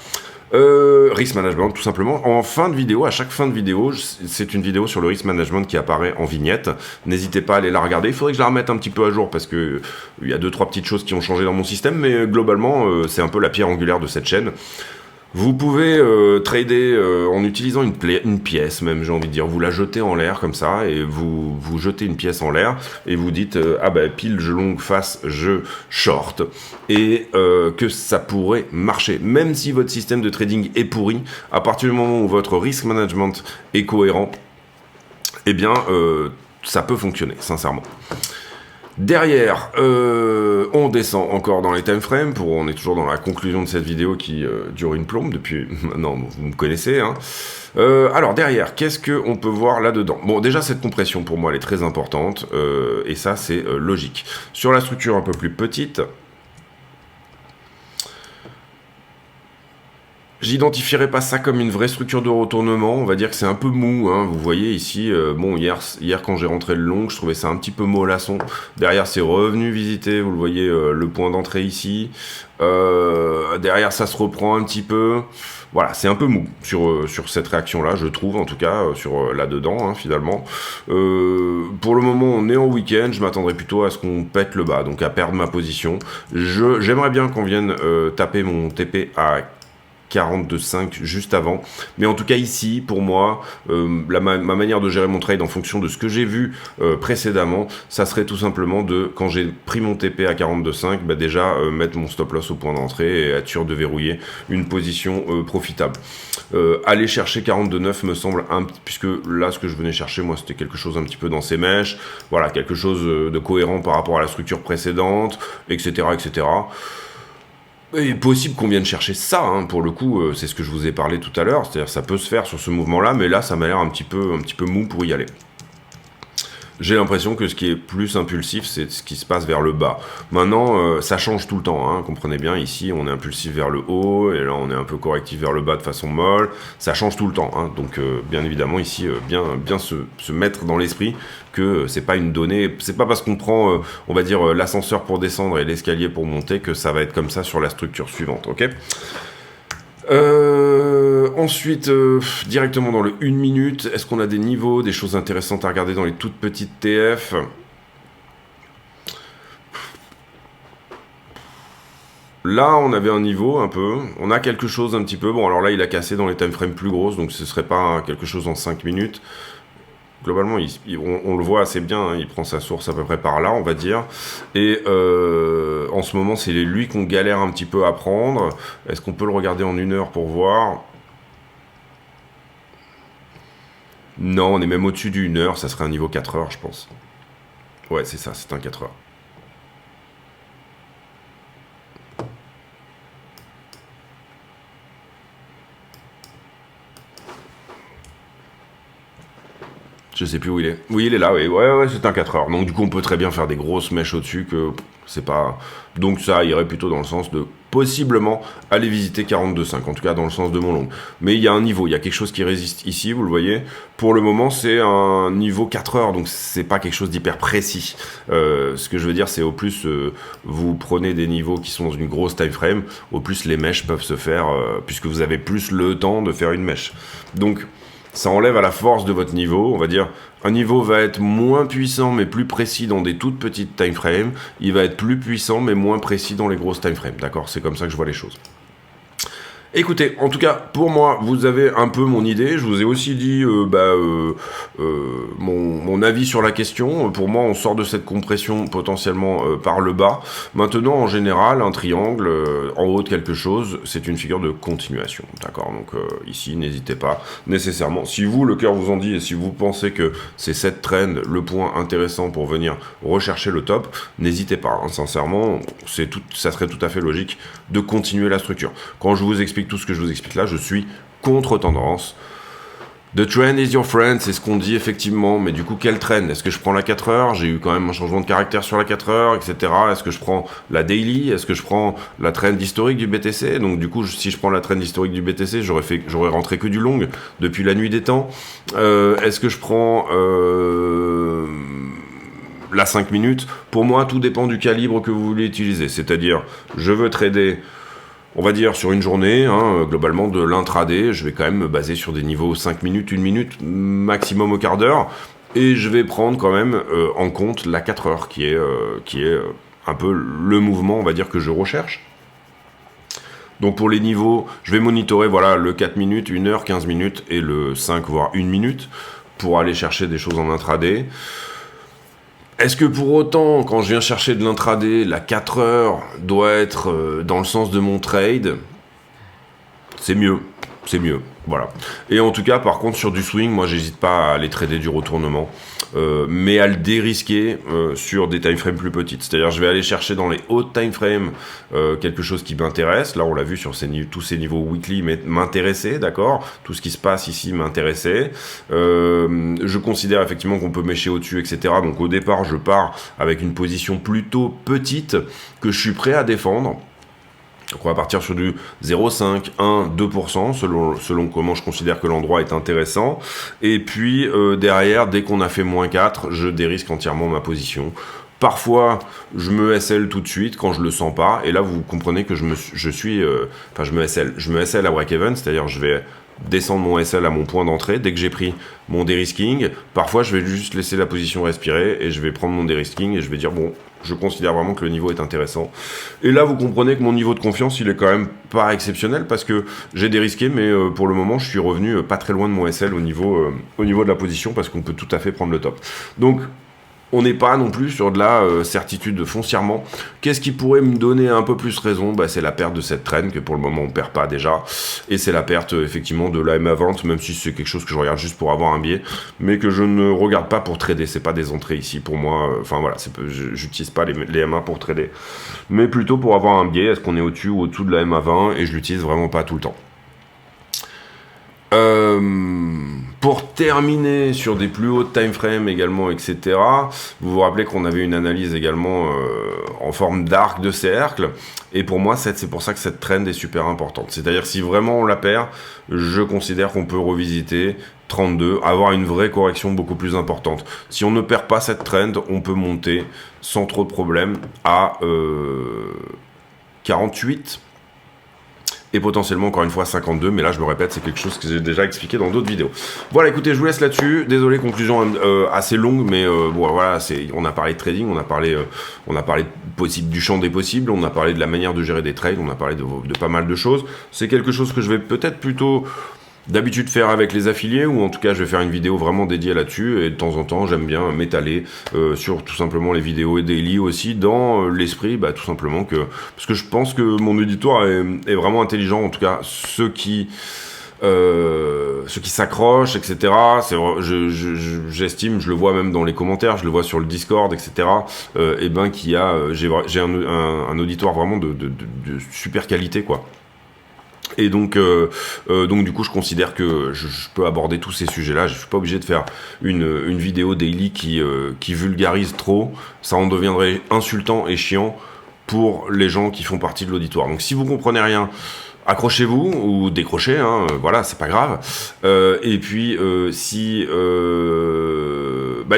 Risk management, tout simplement. En fin de vidéo, à chaque fin de vidéo, c'est une vidéo sur le risk management qui apparaît en vignette. N'hésitez pas à aller la regarder. Il faudrait que je la remette un petit peu à jour parce que il y a 2-3 petites choses qui ont changé dans mon système, mais globalement, c'est un peu la pierre angulaire de cette chaîne. Vous pouvez trader en utilisant une pièce, même j'ai envie de dire. Vous la jetez en l'air comme ça, et vous jetez une pièce en l'air, et vous dites ah ben pile, je long, face, je short, et que ça pourrait marcher. Même si votre système de trading est pourri, à partir du moment où votre risk management est cohérent, eh bien ça peut fonctionner, sincèrement. Derrière, on descend encore dans les time frames. On est toujours dans la conclusion de cette vidéo qui dure une plombe depuis maintenant, vous me connaissez. Hein. Alors derrière, qu'est-ce qu'on peut voir là-dedans? Bon, déjà cette compression pour moi elle est très importante et ça c'est logique. Sur la structure un peu plus petite, j'identifierais pas ça comme une vraie structure de retournement, on va dire que c'est un peu mou, hein. Vous voyez ici, bon hier quand j'ai rentré le long, je trouvais ça un petit peu mollasson, derrière c'est revenu visiter, vous le voyez, le point d'entrée ici, derrière ça se reprend un petit peu, voilà, c'est un peu mou sur cette réaction-là, je trouve, en tout cas, sur là-dedans, hein, finalement. Pour le moment, on est en week-end, je m'attendrai plutôt à ce qu'on pète le bas, donc à perdre ma position. J'aimerais bien qu'on vienne taper mon TP à 42,5 juste avant, mais en tout cas ici pour moi ma manière de gérer mon trade en fonction de ce que j'ai vu précédemment, ça serait tout simplement de, quand j'ai pris mon TP à 42,5, bah déjà mettre mon stop loss au point d'entrée et être sûr de verrouiller une position profitable. Aller chercher 42,9 me semble puisque là ce que je venais chercher moi c'était quelque chose un petit peu dans ces mèches, voilà, quelque chose de cohérent par rapport à la structure précédente, etc., etc. Il est possible qu'on vienne chercher ça, hein, pour le coup, c'est ce que je vous ai parlé tout à l'heure, c'est-à-dire ça peut se faire sur ce mouvement-là, mais là ça m'a l'air un petit peu mou pour y aller. J'ai l'impression que ce qui est plus impulsif, c'est ce qui se passe vers le bas. Maintenant, ça change tout le temps, hein, comprenez bien, ici on est impulsif vers le haut, et là on est un peu correctif vers le bas de façon molle, ça change tout le temps, hein, donc bien évidemment ici, bien se mettre dans l'esprit que c'est pas une donnée, c'est pas parce qu'on prend, on va dire, l'ascenseur pour descendre et l'escalier pour monter que ça va être comme ça sur la structure suivante, ok ? Ensuite, directement dans le 1 minute, est-ce qu'on a des niveaux, des choses intéressantes à regarder dans les toutes petites TF? Là, on avait un niveau un peu, on a quelque chose un petit peu, bon alors là il a cassé dans les time frames plus grosses, donc ce serait pas quelque chose en 5 minutes. Globalement, on le voit assez bien, hein, il prend sa source à peu près par là, on va dire. Et en ce moment, c'est lui qu'on galère un petit peu à prendre. Est-ce qu'on peut le regarder en 1 heure pour voir? Non, on est même au-dessus du 1 heure, ça serait un niveau 4 heures, je pense. Ouais, c'est ça, c'est un 4 heures. Je sais plus où il est. Oui, il est là, oui. Ouais, c'est un 4 heures. Donc, du coup, on peut très bien faire des grosses mèches au-dessus que c'est pas. Donc, ça irait plutôt dans le sens de possiblement aller visiter 42,5. En tout cas, dans le sens de mon long. Mais il y a un niveau, il y a quelque chose qui résiste ici, vous le voyez. Pour le moment, c'est un niveau 4 heures. Donc, c'est pas quelque chose d'hyper précis. Ce que je veux dire, c'est au plus, vous prenez des niveaux qui sont dans une grosse time frame, au plus les mèches peuvent se faire, puisque vous avez plus le temps de faire une mèche. Donc, ça enlève à la force de votre niveau, on va dire, un niveau va être moins puissant mais plus précis dans des toutes petites time frames, il va être plus puissant mais moins précis dans les grosses time frames, d'accord? C'est comme ça que je vois les choses. Écoutez, en tout cas, pour moi, vous avez un peu mon idée. Je vous ai aussi dit mon avis sur la question. Pour moi, on sort de cette compression potentiellement par le bas. Maintenant, en général, un triangle en haut de quelque chose, c'est une figure de continuation. D'accord? Donc ici, n'hésitez pas nécessairement. Si vous, le cœur vous en dit, et si vous pensez que c'est cette trend le point intéressant pour venir rechercher le top, n'hésitez pas. Hein, sincèrement, ça serait tout à fait logique de continuer la structure. Quand je vous explique tout ce que je vous explique là, je suis contre tendance. The trend is your friend, c'est ce qu'on dit effectivement, mais du coup quelle trend? Est-ce que je prends la 4 heures? J'ai eu quand même un changement de caractère sur la 4 heures, etc. Est-ce que je prends la daily? Est-ce que je prends la trend historique du BTC? Donc du coup, si je prends la trend historique du BTC, j'aurais rentré que du long depuis la nuit des temps. Est-ce que je prends la 5 minutes? Pour moi, tout dépend du calibre que vous voulez utiliser. C'est-à-dire, je veux trader, on va dire sur une journée, hein, globalement de l'intraday, je vais quand même me baser sur des niveaux 5 minutes, 1 minute, maximum au quart d'heure, et je vais prendre quand même en compte la 4 heures, qui est un peu le mouvement, on va dire, que je recherche. Donc pour les niveaux, je vais monitorer voilà, le 4 minutes, 1 heure, 15 minutes et le 5 voire 1 minute pour aller chercher des choses en intraday. Est-ce que pour autant, quand je viens chercher de l'intraday, la 4 heures doit être dans le sens de mon trade? C'est mieux, voilà. Et en tout cas, par contre, sur du swing, moi, j'hésite pas à aller trader du retournement, mais à le dérisquer sur des time frames plus petites. C'est-à-dire, je vais aller chercher dans les hautes time frames quelque chose qui m'intéresse. Là, on l'a vu sur tous ces niveaux weekly, m'intéresser, d'accord. Tout ce qui se passe ici m'intéressait. Je considère effectivement qu'on peut mêcher au-dessus, etc. Donc, au départ, je pars avec une position plutôt petite que je suis prêt à défendre. Donc on va partir sur du 0,5, 1, 2%, selon comment je considère que l'endroit est intéressant. Et puis derrière, dès qu'on a fait moins 4, je dérisque entièrement ma position. Parfois, je me SL tout de suite quand je le sens pas. Et là, vous comprenez que je me SL à break-even, c'est-à-dire je vais descendre mon SL à mon point d'entrée dès que j'ai pris mon dérisking. Parfois, je vais juste laisser la position respirer et je vais prendre mon dérisking et je vais dire bon, je considère vraiment que le niveau est intéressant. Et là, vous comprenez que mon niveau de confiance, il est quand même pas exceptionnel parce que j'ai dérisqué, mais pour le moment, je suis revenu pas très loin de mon SL au niveau de la position parce qu'on peut tout à fait prendre le top. Donc, on n'est pas non plus sur de la certitude foncièrement. Qu'est-ce qui pourrait me donner un peu plus raison? C'est la perte de cette traîne que pour le moment on perd pas déjà, et c'est la perte effectivement de la MA vente, même si c'est quelque chose que je regarde juste pour avoir un biais, mais que je ne regarde pas pour trader. C'est pas des entrées ici pour moi. Enfin voilà, j'utilise pas les MA pour trader, mais plutôt pour avoir un biais. Est-ce qu'on est au-dessus ou au-dessous de la MA 20? Et je l'utilise vraiment pas tout le temps. Pour terminer sur des plus hauts time frames également, etc., vous vous rappelez qu'on avait une analyse également en forme d'arc de cercle, et pour moi c'est pour ça que cette trend est super importante. C'est-à-dire si vraiment on la perd, je considère qu'on peut revisiter 32, avoir une vraie correction beaucoup plus importante. Si on ne perd pas cette trend, on peut monter sans trop de problème à 48, et potentiellement encore une fois 52, mais là je me répète, c'est quelque chose que j'ai déjà expliqué dans d'autres vidéos. Voilà, écoutez, je vous laisse là-dessus. Désolé, conclusion assez longue, mais bon voilà, on a parlé de trading, on a parlé du champ des possibles, on a parlé de la manière de gérer des trades, on a parlé de pas mal de choses. C'est quelque chose que je vais peut-être plutôt d'habitude faire avec les affiliés, ou en tout cas je vais faire une vidéo vraiment dédiée là-dessus, et de temps en temps j'aime bien m'étaler sur tout simplement les vidéos et daily aussi, dans l'esprit tout simplement parce que je pense que mon auditoire est vraiment intelligent, en tout cas ceux qui s'accrochent, etc. J'estime, je le vois même dans les commentaires, je le vois sur le Discord, etc. J'ai un auditoire vraiment de super qualité, quoi. Et donc du coup, je considère que je peux aborder tous ces sujets-là. Je suis pas obligé de faire une vidéo daily qui vulgarise trop. Ça en deviendrait insultant et chiant pour les gens qui font partie de l'auditoire. Donc si vous comprenez rien, accrochez-vous ou décrochez, voilà, c'est pas grave. Et puis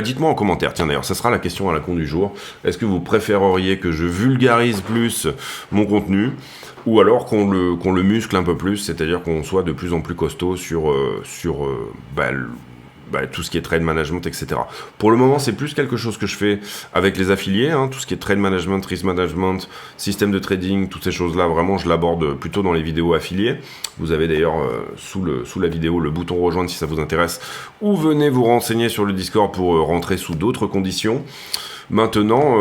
dites-moi en commentaire. Tiens, d'ailleurs, ça sera la question à la con du jour. Est-ce que vous préféreriez que je vulgarise plus mon contenu, ou alors qu'on le muscle un peu plus, c'est-à-dire qu'on soit de plus en plus costaud sur tout ce qui est trade management, etc. Pour le moment, c'est plus quelque chose que je fais avec les affiliés, tout ce qui est trade management, risk management, système de trading, toutes ces choses-là, vraiment, je l'aborde plutôt dans les vidéos affiliées. Vous avez d'ailleurs sous la vidéo le bouton rejoindre si ça vous intéresse, ou venez vous renseigner sur le Discord pour rentrer sous d'autres conditions. Maintenant,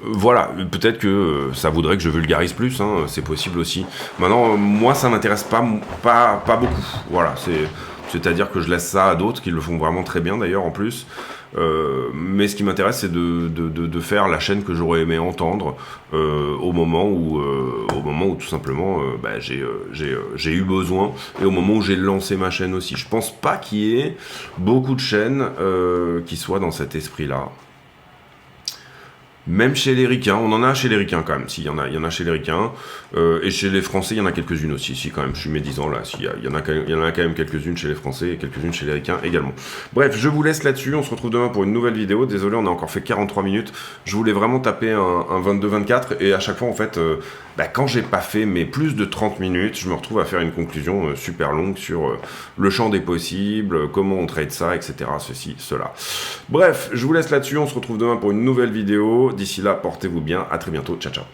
voilà, peut-être que ça voudrait que je vulgarise plus, c'est possible aussi. Maintenant, moi, ça m'intéresse pas beaucoup. Voilà, c'est-à-dire que je laisse ça à d'autres qui le font vraiment très bien d'ailleurs en plus. Mais ce qui m'intéresse, c'est de faire la chaîne que j'aurais aimé entendre au moment où tout simplement j'ai eu besoin, et au moment où j'ai lancé ma chaîne aussi. Je pense pas qu'il y ait beaucoup de chaînes qui soient dans cet esprit-là. Même chez les ricains, on en a chez les ricains quand même, il y en a chez les ricains, et chez les Français, il y en a quelques-unes aussi, si quand même, je suis médisant là, il y en a quand même quelques-unes chez les Français, et quelques-unes chez les ricains également. Bref, je vous laisse là-dessus, on se retrouve demain pour une nouvelle vidéo, désolé, on a encore fait 43 minutes, je voulais vraiment taper un 22-24, et à chaque fois, en fait, quand j'ai pas fait mais plus de 30 minutes, je me retrouve à faire une conclusion super longue sur le champ des possibles, comment on trade ça, etc., ceci, cela. Bref, je vous laisse là-dessus, on se retrouve demain pour une nouvelle vidéo. D'ici là, portez-vous bien, à très bientôt, ciao ciao.